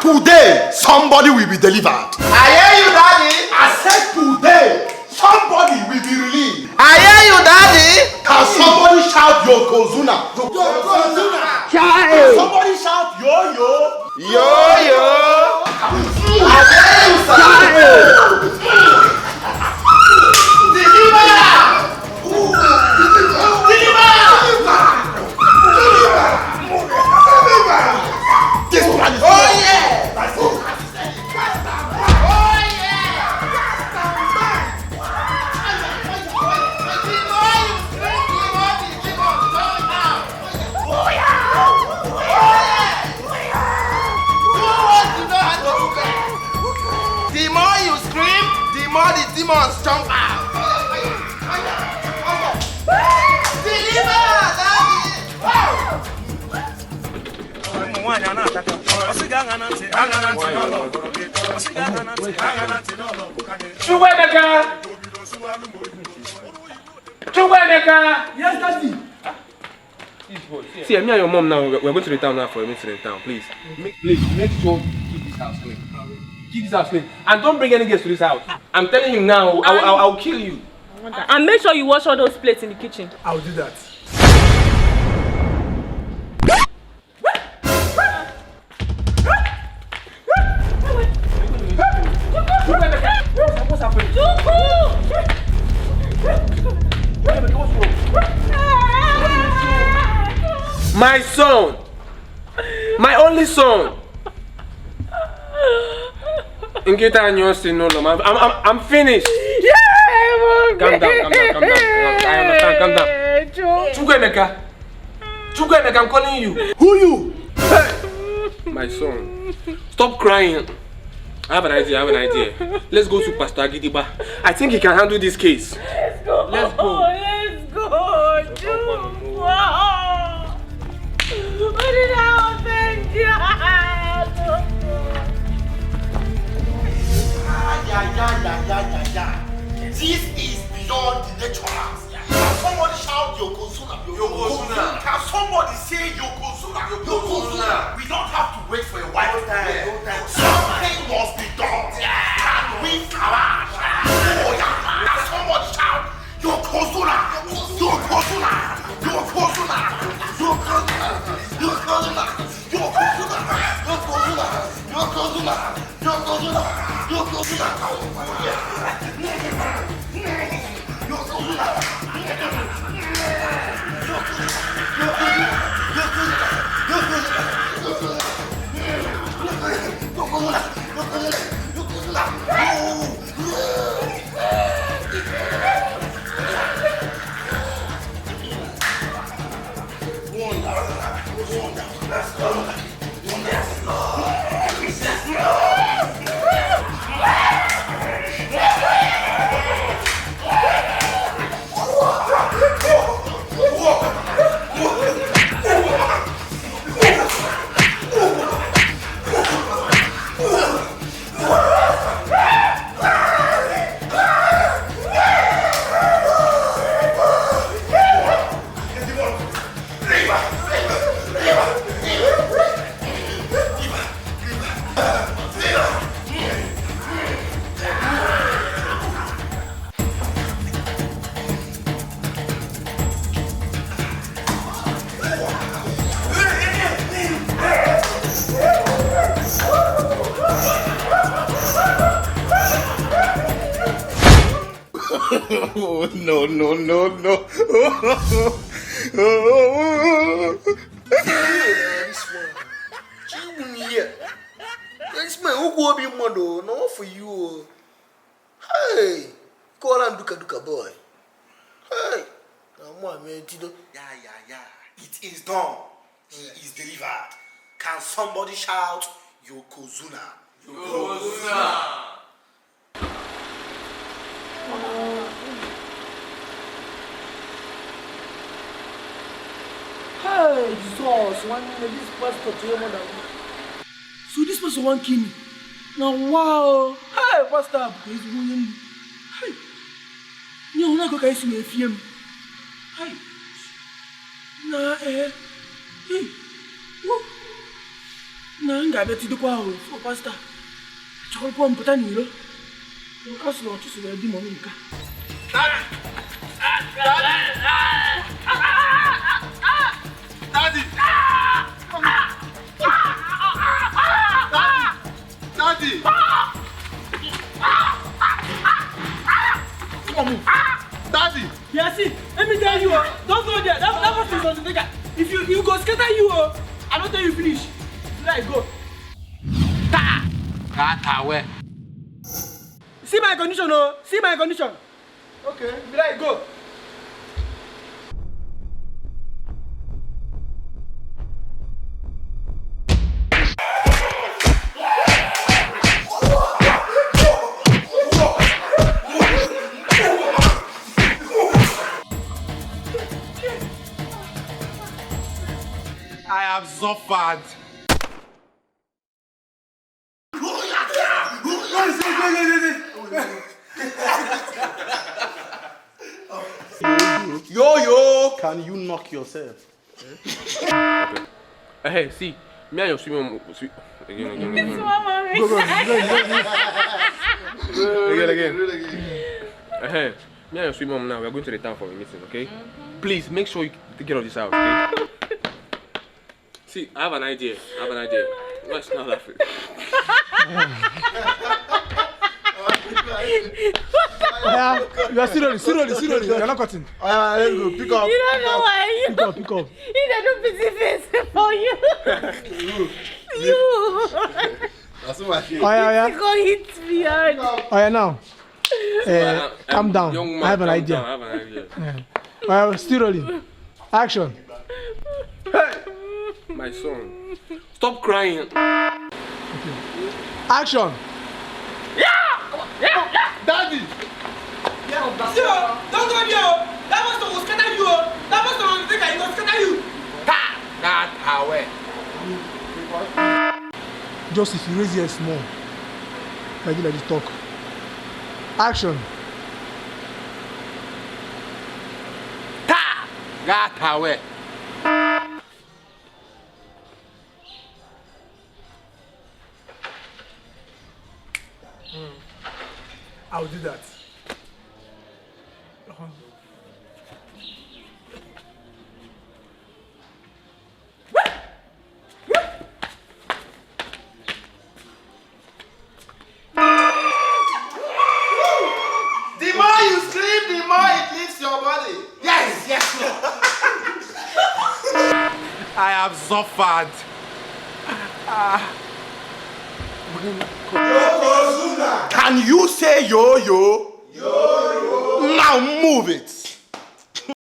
Today, somebody will be delivered. I hear you, Daddy. I said today, somebody will be released. I hear you, Daddy. Can somebody shout Yokozuna? Yokozuna. Can somebody shout Yo-Yo? Yo-Yo. I hear you, sir. This one is The more you scream, the more the demons jump out. Deliver, Chukwemeka! Yes, Daddy. See, me and your mom now, we're going to the town now for a meeting in town, please. Please, make sure keep this house clean. Keep this house clean. And don't bring any guests to this house. I'm telling you now, I'll kill you. And make sure you wash all those plates in the kitchen. I'll do that. What's happening? My son! My only son! I'm finished! Calm down. I understand, calm down. Chukwemeka, I'm calling you. Who you? Hey. My son. Stop crying. I have an idea. Let's go to Pastor Agidiba. I think he can handle this case. Let's go. Let's go. What did I offend you? This is beyond the natural. Can somebody shout Yokozuna? Yokozuna. Can somebody say Yokozuna? Yokozuna. We don't have to wait for a while. Something must be done. Can we courage? Oh yeah. Can somebody shout Yokozuna? Yokozuna. Yokozuna. Yokozuna. Yokozuna. Yokozuna. Yokozuna. Yokozuna. Yokozuna. Oh, no. This man who go be model, no for you. Hey, call and duka boy. Hey, now man, Tido. Yeah. It is done. He is delivered. Can somebody shout Yokozuna? Yokozuna. Hey, Jesus, one minute, this pastor to your mother. So this person won't kill me. Now, wow. Hey, pastor, because he's going. Hey. You're not going to see me. Hey. Na nga beti dukwa ho for pastor. Chokol po mputa niro. Kasi no tu sube di mo nka. Daddy! Daddy! Come on. Daddy! Yeah, see, let me tell you, don't go there. That was something like that. If you go scatter you, I don't tell you finish. Let go. Where? See my condition, oh. See my condition. Okay, let go. I have suffered. Yo, can you knock yourself? Hey, see, me and your swimming. Again. Hey, me and your sweet mom now. We're going to the town for a meeting, okay? Please make sure you get out of this house, okay? See, I have an idea. Let's not laugh. You are seriously. You're not cutting. Let's go. Pick up. You don't know why you. Pick up. He did do busy face for you. You. Yeah. You go hit me hard. Now. Calm down. Young man, I have an calm idea. down, I have an idea. Still rolling. Action. My son, stop crying. Action. Daddy! Don't go there. That was scatter you. That was the thing I was scatter you. Just if you raise your small, like this talk. Action. I'll do that. The more you sleep, the more it leaves your body. Yes, Lord. I have suffered. Can you say yo? Now move it.